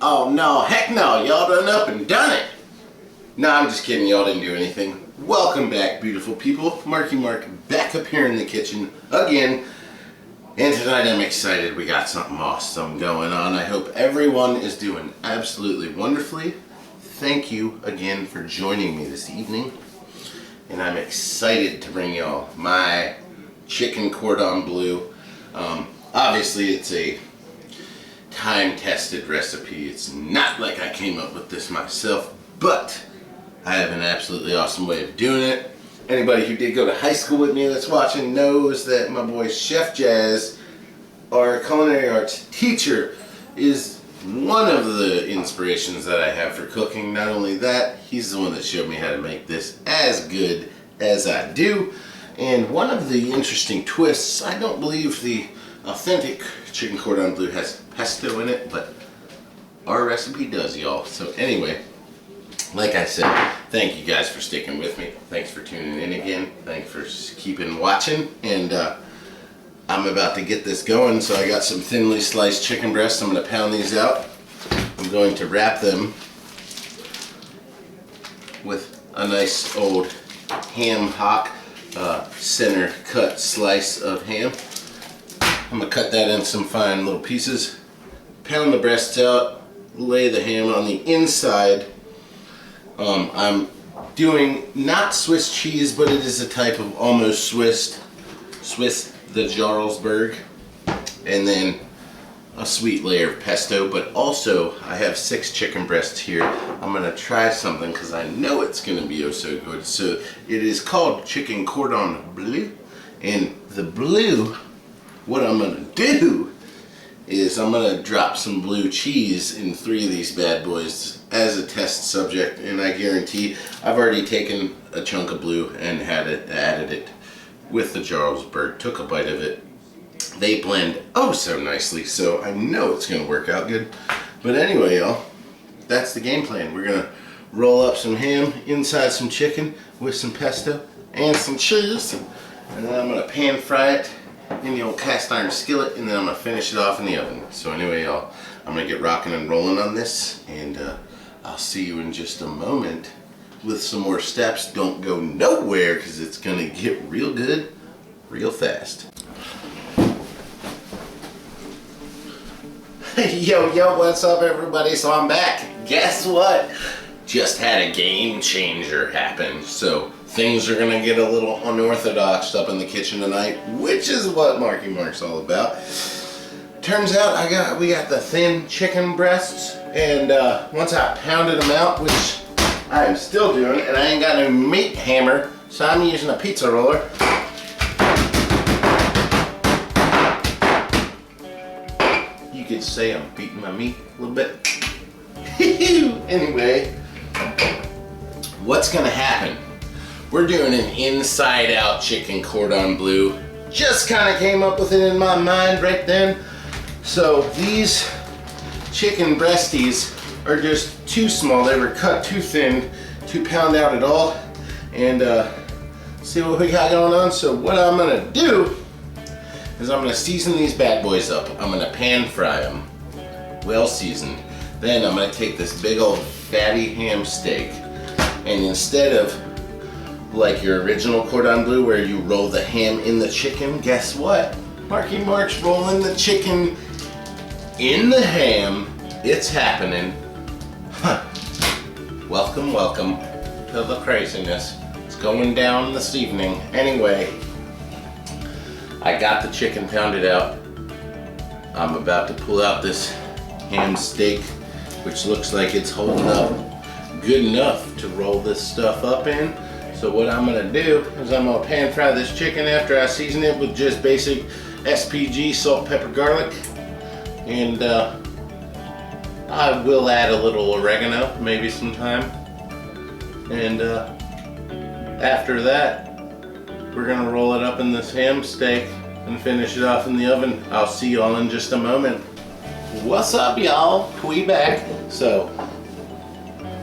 Oh no, heck no, y'all done up and done it. No, I'm just kidding, y'all didn't do anything. Welcome back, beautiful people. MarkieMaurk back up here in the kitchen again. And tonight I'm excited, we got something awesome going on. I hope everyone is doing absolutely wonderfully. Thank you again for joining me this evening. And I'm excited to bring y'all my chicken cordon bleu. Obviously it's a time-tested recipe. It's not like I came up with this myself, but I have an absolutely awesome way of doing it. Anybody who did go to high school with me that's watching knows that my boy Chef Jazz, our culinary arts teacher, is one of the inspirations that I have for cooking. Not only that, he's the one that showed me how to make this as good as I do. And one of the interesting twists, I don't believe the authentic chicken cordon bleu has pesto in it, but our recipe does, y'all. So anyway, like I said, thank you guys for sticking with me. Thanks for tuning in again. Thanks for keeping watching. And I'm about to get this going. So I got some thinly sliced chicken breasts. I'm going to pound these out. I'm going to wrap them with a nice old ham hock, center cut slice of ham. I'm going to cut that in some fine little pieces, pound the breasts out, lay the ham on the inside. I'm doing not Swiss cheese, but it is a type of almost Swiss, the Jarlsberg, and then a sweet layer of pesto. But also I have 6 chicken breasts here. I'm going to try something because I know it's going to be oh so good. So it is called chicken cordon bleu, and the bleu, what I'm going to do is I'm going to drop some blue cheese in 3 of these bad boys as a test subject, and I guarantee I've already taken a chunk of blue and added it with the Jarlsberg, took a bite of it. They blend oh so nicely, so I know it's going to work out good. But anyway, y'all, that's the game plan. We're going to roll up some ham inside some chicken with some pesto and some cheese, and then I'm going to pan fry it in the old cast iron skillet, and then I'm going to finish it off in the oven. So anyway, y'all, I'm going to get rocking and rolling on this, and I'll see you in just a moment with some more steps. Don't go nowhere because it's going to get real good real fast. Yo, what's up everybody? So I'm back. Guess what? Just had a game changer happen. So things are gonna get a little unorthodox up in the kitchen tonight, which is what MarkieMaurk's all about. Turns out we got the thin chicken breasts, and once I pounded them out, which I am still doing, and I ain't got no meat hammer, so I'm using a pizza roller. You could say I'm beating my meat a little bit. Anyway, what's gonna happen? We're doing an inside-out chicken cordon bleu. Just kind of came up with it in my mind right then. So these chicken breasties are just too small. They were cut too thin to pound out at all. And see what we got going on. So what I'm gonna do is I'm gonna season these bad boys up. I'm gonna pan fry them, well seasoned. Then I'm gonna take this big old fatty ham steak, and instead of like your original cordon bleu where you roll the ham in the chicken, guess what? MarkieMaurk's rolling the chicken in the ham. It's happening. Huh. Welcome to the craziness. It's going down this evening. Anyway, I got the chicken pounded out. I'm about to pull out this ham steak, which looks like it's holding up good enough to roll this stuff up in. So what I'm gonna do is I'm gonna pan fry this chicken after I season it with just basic SPG, salt, pepper, garlic, and I will add a little oregano, maybe sometime. And after that, we're gonna roll it up in this ham steak and finish it off in the oven. I'll see y'all in just a moment. What's up, y'all? We back. So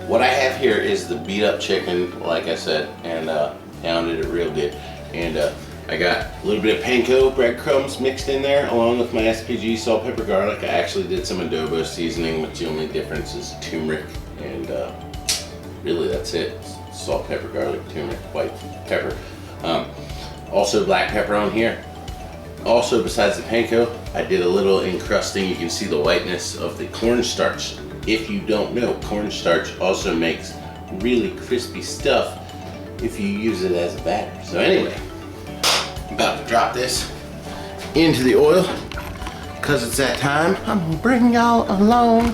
what I have here is the beat up chicken, like I said, and pounded it real good. And I got a little bit of panko breadcrumbs mixed in there along with my SPG salt, pepper, garlic. I actually did some adobo seasoning, but the only difference is turmeric, and really that's it. Salt, pepper, garlic, turmeric, white pepper. Also black pepper on here. Also, besides the panko, I did a little encrusting. You can see the whiteness of the cornstarch. If you don't know, cornstarch also makes really crispy stuff if you use it as a batter. So anyway, I'm about to drop this into the oil because it's that time. I'm gonna bring y'all along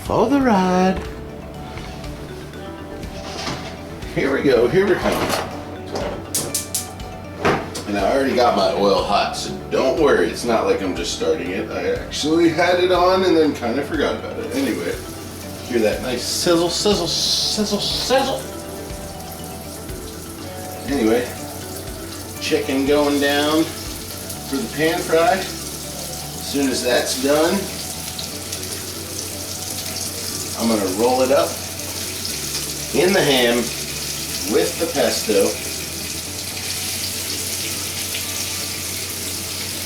for the ride. Here we go, here we come. And I already got my oil hot, so don't worry, it's not like I'm just starting it. I actually had it on and then kind of forgot about it. Anyway, hear that nice sizzle, sizzle, sizzle, sizzle. Anyway, chicken going down for the pan fry. As soon as that's done, I'm gonna roll it up in the ham with the pesto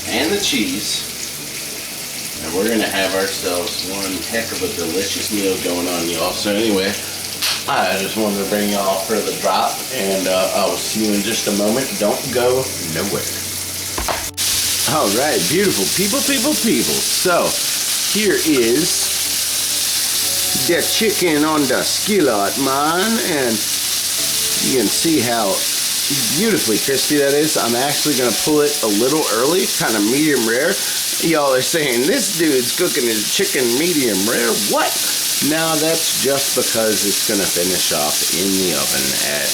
and the cheese, and we're gonna have ourselves one heck of a delicious meal going on, y'all. So anyway, I just wanted to bring y'all for the drop, and I will see you in just a moment. Don't go nowhere. All right, beautiful people, people, people. So here is the chicken on the skillet, man, and you can see how beautifully crispy that is. I'm actually gonna pull it a little early, kind of medium rare. Y'all are saying this dude's cooking his chicken medium rare. What? Now that's just because it's gonna finish off in the oven at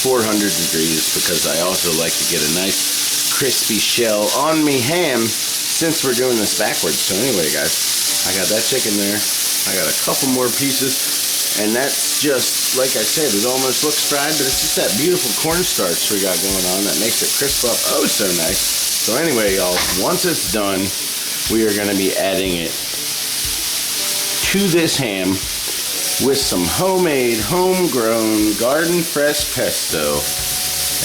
400 degrees, because I also like to get a nice crispy shell on me ham since we're doing this backwards. So anyway, guys, I got that chicken there. I got a couple more pieces. And that's just, like I said, it almost looks fried, but it's just that beautiful cornstarch we got going on that makes it crisp up oh so nice. So anyway, y'all, once it's done, we are gonna be adding it to this ham with some homemade, homegrown, garden fresh pesto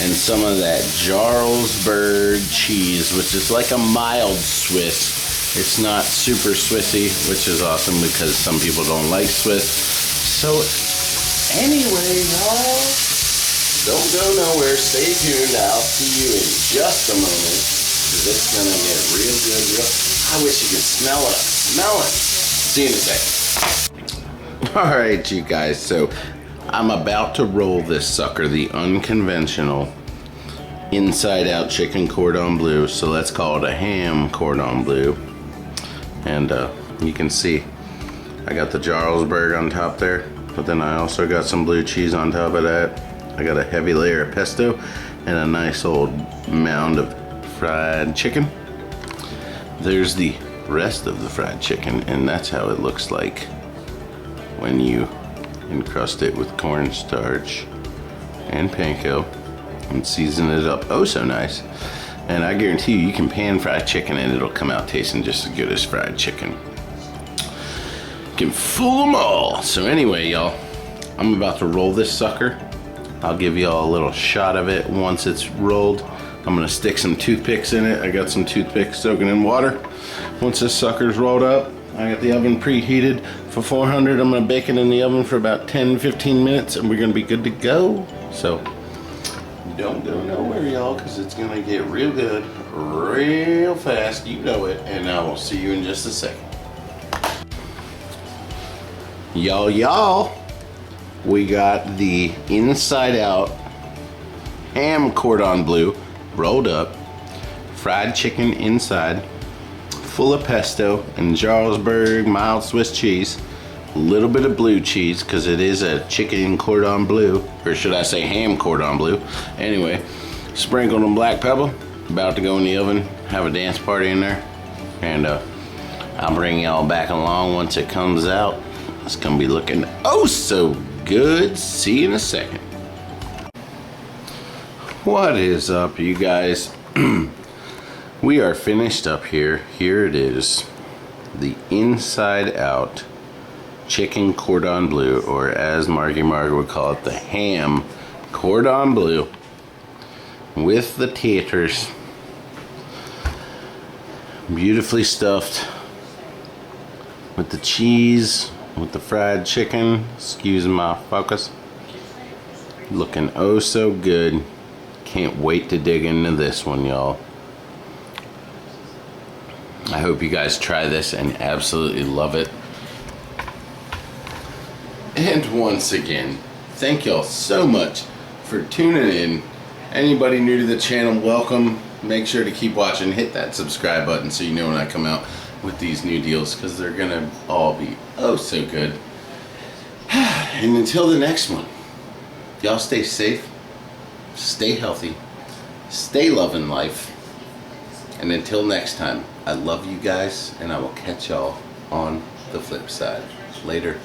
and some of that Jarlsberg cheese, which is like a mild Swiss. It's not super Swissy, which is awesome because some people don't like Swiss. So anyway, y'all, don't go nowhere. Stay tuned. I'll see you in just a moment, because it's gonna get real good. I wish you could smell it. Smell it. See you in a second. All right, you guys. So I'm about to roll this sucker, the unconventional inside-out chicken cordon bleu. So let's call it a ham cordon bleu. And you can see I got the Jarlsberg on top there, but then I also got some blue cheese on top of that. I got a heavy layer of pesto and a nice old mound of fried chicken. There's the rest of the fried chicken, and that's how it looks like when you encrust it with cornstarch and panko and season it up oh so nice. And I guarantee you can pan fried chicken and it'll come out tasting just as good as fried chicken. Can fool them all. So anyway, y'all, I'm about to roll this sucker. I'll give y'all a little shot of it once it's rolled. I'm gonna stick some toothpicks in it. I got some toothpicks soaking in water. Once this sucker's rolled up, I got the oven preheated for 400. I'm gonna bake it in the oven for about 10-15 minutes and we're gonna be good to go. So don't go nowhere, y'all, because it's gonna get real good real fast. You know it, and I will see you in just a second. Y'all, we got the inside out ham cordon bleu rolled up, fried chicken inside, full of pesto and Jarlsberg mild Swiss cheese, a little bit of blue cheese because it is a chicken cordon bleu, or should I say ham cordon bleu. Anyway, sprinkled on black pepper, about to go in the oven, have a dance party in there, and I'll bring y'all back along once it comes out. It's gonna be looking oh so good. See you in a second. What is up, you guys? We are finished up here. Here it is, the inside out chicken cordon bleu, or as MarkieMaurk would call it, the ham cordon bleu. with the taters. Beautifully stuffed with the cheese, with the fried chicken. Excuse my focus. Looking oh so good. Can't wait to dig into this one, y'all. I hope you guys try this and absolutely love it. And once again, thank y'all so much for tuning in. Anybody new to the channel, welcome. Make sure to keep watching. Hit that subscribe button so you know when I come out with these new deals, because they're gonna all be oh so good. And until the next one, y'all stay safe, stay healthy, stay loving life. And until next time, I love you guys, and I will catch y'all on the flip side. Later.